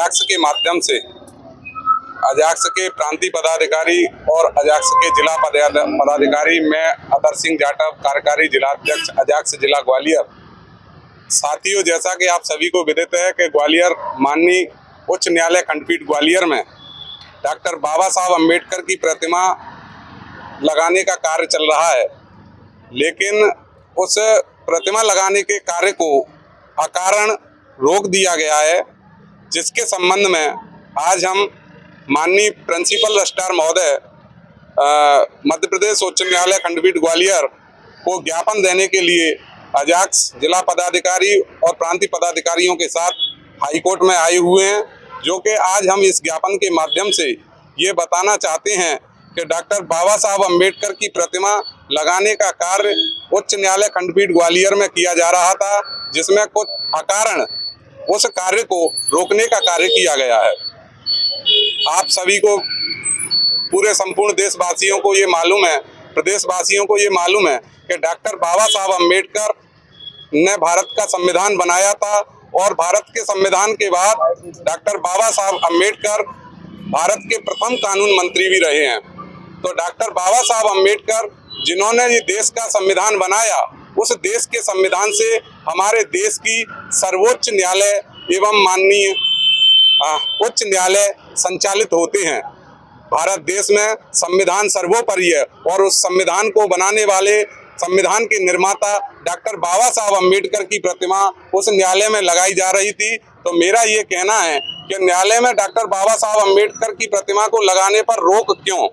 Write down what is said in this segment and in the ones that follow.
अजाक्स के माध्यम से अजाक्स के प्रांतीय पदाधिकारी और अजाक्स के जिला पदाधिकारी, मैं अदर सिंह जाटव, कार्यकारी जिलाध्यक्ष अजाक्स जिला ग्वालियर। साथियों, जैसा कि आप सभी को विदित है कि ग्वालियर माननीय उच्च न्यायालय खंडपीठ ग्वालियर में डॉक्टर बाबा साहब अम्बेडकर की प्रतिमा लगाने का कार्य चल रहा है, लेकिन उस प्रतिमा लगाने के कार्य को अकारण रोक दिया गया है, जिसके संबंध में आज हम माननीय प्रिंसिपल रजिस्ट्रार महोदय मध्य प्रदेश उच्च न्यायालय खंडपीठ ग्वालियर को ज्ञापन देने के लिए अजाक्स जिला पदाधिकारी और प्रांतीय पदाधिकारियों के साथ हाईकोर्ट में आए हुए हैं, जो कि आज हम इस ज्ञापन के माध्यम से ये बताना चाहते हैं कि डॉक्टर बाबा साहब अम्बेडकर की प्रतिमा लगाने का कार्य उच्च न्यायालय खंडपीठ ग्वालियर में किया जा रहा था, जिसमें कुछ अकारण उस कार्य को रोकने का कार्य किया गया है। आप सभी को, पूरे संपूर्ण देशवासियों को ये मालूम है, प्रदेशवासियों को ये मालूम है कि डॉक्टर बाबा साहब अम्बेडकर ने भारत का संविधान बनाया था और भारत के संविधान के बाद डॉक्टर बाबा साहब अम्बेडकर भारत के प्रथम कानून मंत्री भी रहे हैं। तो डॉक्टर बाबा साहब अम्बेडकर जिन्होंने ये देश का संविधान बनाया, उस देश के संविधान से हमारे देश की सर्वोच्च न्यायालय एवं माननीय उच्च न्यायालय संचालित होते हैं। भारत देश में संविधान सर्वोपरि है और उस संविधान को बनाने वाले, संविधान के निर्माता डॉक्टर बाबा साहब अम्बेडकर की प्रतिमा उस न्यायालय में लगाई जा रही थी। तो मेरा ये कहना है कि न्यायालय में डॉक्टर बाबा साहब अम्बेडकर की प्रतिमा को लगाने पर रोक क्यों?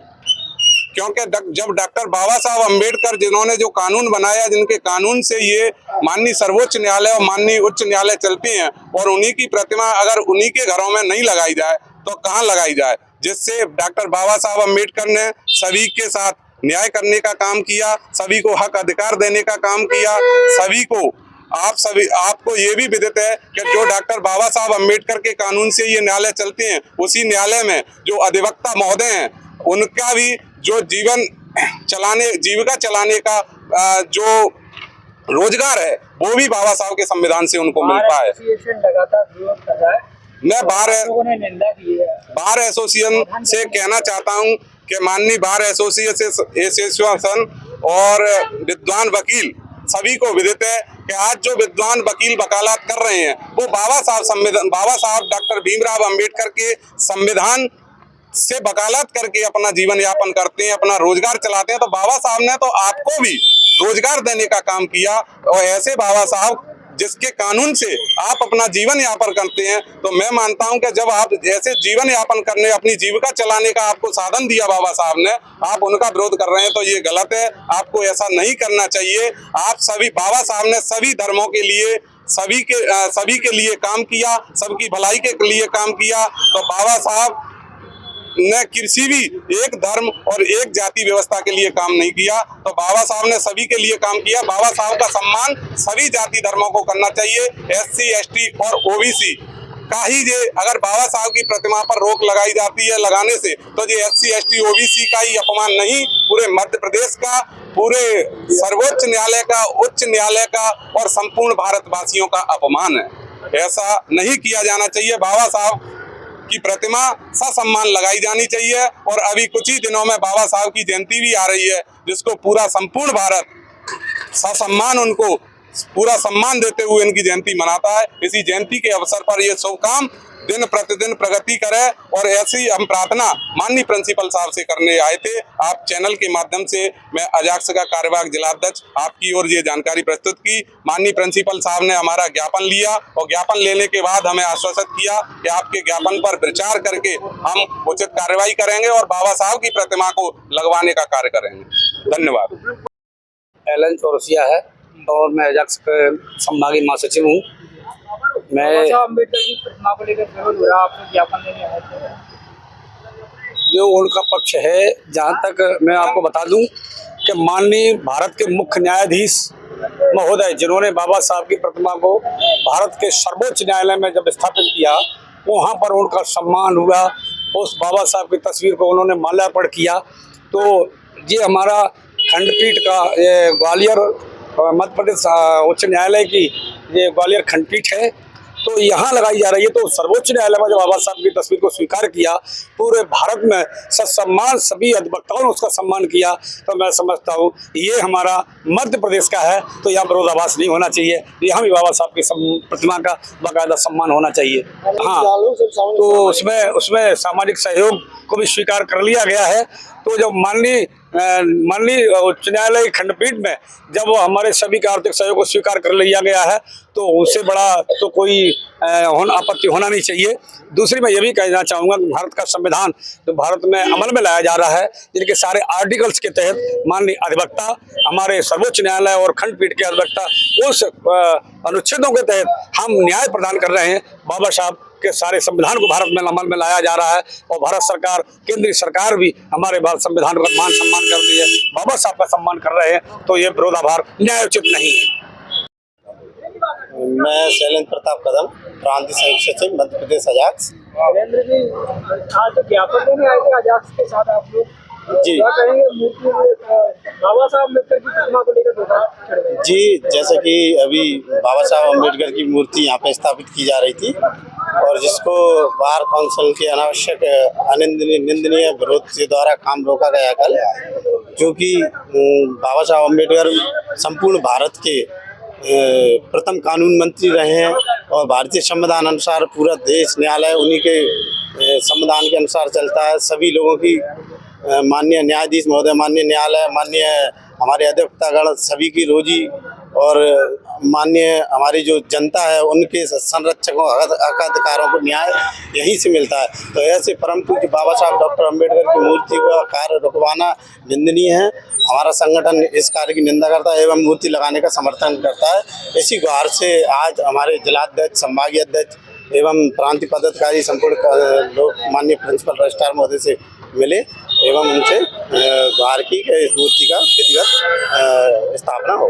क्योंकि जब डॉक्टर बाबा साहब अम्बेडकर जिन्होंने जो कानून बनाया, जिनके कानून से ये माननीय सर्वोच्च न्यायालय और माननीय उच्च न्यायालय चलते हैं, और उन्हीं की प्रतिमा अगर उन्हीं के घरों में नहीं लगाई जाए तो कहाँ लगाई जाए? जिससे डॉक्टर बाबा साहब अम्बेडकर ने सभी के साथ न्याय करने का काम किया, सभी को हक अधिकार देने का काम किया, सभी को, आपको ये भी विदित है कि जो डॉक्टर बाबा साहब अम्बेडकर के कानून से ये न्यायालय चलते हैं, उसी न्यायालय में जो अधिवक्ता महोदय हैं, उनका भी जो जीविका चलाने का जो रोजगार है, वो भी बाबा साहब के संविधान से उनको मिलता है। मैं बार एसोसिएशन से कहना चाहता हूं कि माननीय बार एसोसिएशन और विद्वान वकील सभी को विदित है कि आज जो विद्वान वकील वकालत कर रहे हैं, वो बाबा साहब डॉक्टर भीमराव अंबेडकर के संविधान से वकालत करके अपना जीवन यापन करते हैं, अपना रोजगार चलाते हैं। तो बाबा साहब ने तो आपको भी रोजगार देने का काम किया, और ऐसे बाबा साहब जिसके कानून से आप अपना जीवन यापन करते हैं, तो मैं मानता हूं कि जब आप ऐसे जीवन यापन करने, अपनी जीविका चलाने का आपको साधन दिया बाबा साहब ने, आप उनका विरोध कर रहे हैं, तो ये गलत है। आपको ऐसा नहीं करना चाहिए। आप सभी, बाबा साहब ने सभी धर्मों के लिए, सभी के लिए काम किया, सबकी भलाई के लिए काम किया। तो बाबा साहब ने किसी भी एक धर्म और एक जाति व्यवस्था के लिए काम नहीं किया, तो बाबा साहब ने सभी के लिए काम किया। बाबा साहब का सम्मान सभी जाति धर्मों को करना चाहिए। SC, ST और OBC का ही ये, अगर बाबा साहब की प्रतिमा पर रोक लगाई जाती है लगाने से, तो ये SC, ST, OBC का ही अपमान नहीं, पूरे मध्य प्रदेश का, पूरे सर्वोच्च न्यायालय का, उच्च न्यायालय का और संपूर्ण भारतवासियों का अपमान है। ऐसा नहीं किया जाना चाहिए। बाबा साहब की प्रतिमा ससम्मान लगाई जानी चाहिए। और अभी कुछ ही दिनों में बाबा साहब की जयंती भी आ रही है, जिसको पूरा संपूर्ण भारत ससम्मान, उनको पूरा सम्मान देते हुए इनकी जयंती मनाता है। इसी जयंती के अवसर पर ये शुभ काम दिन प्रतिदिन प्रगति करे, और ऐसी हम प्रार्थना माननीय प्रिंसिपल साहब से करने आए थे। आप चैनल के माध्यम से मैं अजाक्स का कार्यवाहक जिलाध्यक्ष आपकी ओर ये जानकारी प्रस्तुत की। माननीय प्रिंसिपल साहब ने हमारा ज्ञापन लिया, और ज्ञापन लेने के बाद हमें आश्वासित किया कि आपके ज्ञापन पर विचार करके हम उचित कार्रवाई करेंगे और बाबा साहब की प्रतिमा को लगवाने का कार्य करेंगे। धन्यवाद। एलन चौरसिया है और मैं अजाक्स के संभागीय महासचिव हूँ। मैं अम्बेडकर की प्रतिमा को लेकर विरोध हो रहा है, आपको ज्ञापन देने आए थे। जो उनका पक्ष है, जहाँ तक मैं आपको बता दूं कि माननीय भारत के मुख्य न्यायाधीश महोदय, जिन्होंने बाबा साहब की प्रतिमा को भारत के सर्वोच्च न्यायालय में जब स्थापित किया, वहाँ पर उनका सम्मान हुआ। उस बाबा साहब की तस्वीर को उन्होंने माल्यार्पण किया। तो ये हमारा खंडपीठ का, ये ग्वालियर मध्य प्रदेश उच्च न्यायालय की ये ग्वालियर खंडपीठ है, तो यहाँ लगाई जा रही है। तो सर्वोच्च न्यायालय में जब बाबा साहब की तस्वीर को स्वीकार किया, पूरे भारत में सत्सम्मान, सभी अधिवक्ताओं ने उसका सम्मान किया, तो मैं समझता हूँ ये हमारा मध्य प्रदेश का है, तो यहाँ विरोधाभास नहीं होना चाहिए। यहाँ भी बाबा साहब की प्रतिमा का बाकायदा सम्मान होना चाहिए। हाँ, तो उसमें सामाजिक सहयोग को भी स्वीकार कर लिया गया है। तो जब माननीय उच्च न्यायालय की खंडपीठ में जब वो हमारे सभी के आर्थिक सहयोग को स्वीकार कर लिया गया है, तो उससे बड़ा तो कोई आपत्ति होना नहीं चाहिए। दूसरी मैं ये भी कहना चाहूँगा कि भारत का संविधान जो भारत में अमल में लाया जा रहा है, जिनके सारे आर्टिकल्स के तहत माननीय अधिवक्ता, हमारे सर्वोच्च न्यायालय और खंडपीठ के अधिवक्ता, उस अनुच्छेदों के तहत हम न्याय प्रदान कर रहे हैं। बाबा साहब के सारे संविधान को भारत में अमल में लाया जा रहा है, और भारत सरकार, केंद्रीय सरकार भी हमारे भारत संविधान का मान सम्मान करती है, बाबा साहब का सम्मान कर रहे हैं, तो ये विरोधाभास न्यायोचित नहीं है। मैं शैलेंद्र प्रताप कदम, प्रांतीय संयुक्त सचिव मध्य प्रदेश अजाक्स। नरेंद्र जी, आज ज्ञापन देने आए थे अजाक्स के साथ आप लोग, जी। क्या कहेंगे मूर्ति बाबा साहब अम्बेडकर की प्रतिमा को लेकर चढ़ गए? जी, जैसे कि अभी बाबा साहब अम्बेडकर की मूर्ति यहाँ पे स्थापित की जा रही थी, और जिसको बार काउंसिल के अनावश्यक निंदनीय विरोध के द्वारा काम रोका गया कल, जो कि बाबा साहब अम्बेडकर संपूर्ण भारत के प्रथम कानून मंत्री रहे हैं, और भारतीय संविधान अनुसार पूरा देश न्यायालय उन्हीं के संविधान के अनुसार चलता है। सभी लोगों की माननीय न्यायाधीश महोदय, माननीय न्यायालय, माननीय हमारे अधिवक्तागण, सभी की रोजी और माननीय हमारी जो जनता है उनके संरक्षकों हक अधिकारों को न्याय यहीं से मिलता है। तो ऐसे परम पूज्य बाबा साहब डॉक्टर अम्बेडकर की मूर्ति का कार्य रुकवाना निंदनीय है। हमारा संगठन इस कार्य की निंदा करता है एवं मूर्ति लगाने का समर्थन करता है। इसी गुहार से आज हमारे जिलाध्यक्ष, संभागीय अध्यक्ष एवं प्रांतीय पदाधिकारी संपूर्ण लोग माननीय प्रिंसिपल रजिस्ट्रार महोदय से मिले एवं उनसे गुहार की इस मूर्ति का विधिवत स्थापना हो।